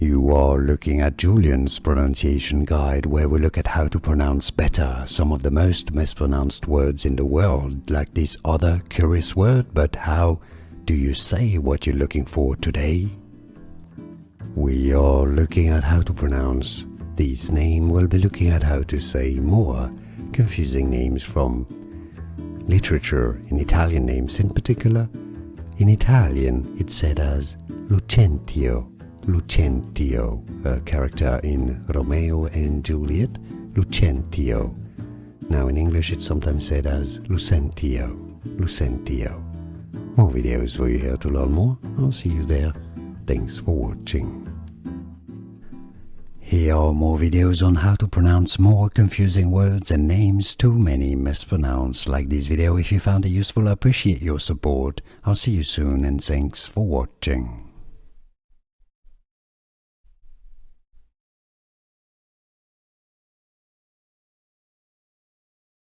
You are looking at Julian's pronunciation guide, where we look at how to pronounce better some of the most mispronounced words in the world, like this other curious word. But how do you say what you're looking for today? We are looking at how to pronounce this name. We'll be looking at how to say more confusing names from literature, in Italian names in particular. In Italian, it's said as Lucentio. Lucentio, a character in Romeo and Juliet, Lucentio. Now in English it's sometimes said as Lucentio, Lucentio. More videos for you here to learn more. I'll see you there. Thanks for watching. Here are more videos on how to pronounce more confusing words and names too many mispronounced. Like this video if you found it useful. I appreciate your support. I'll see you soon and thanks for watching.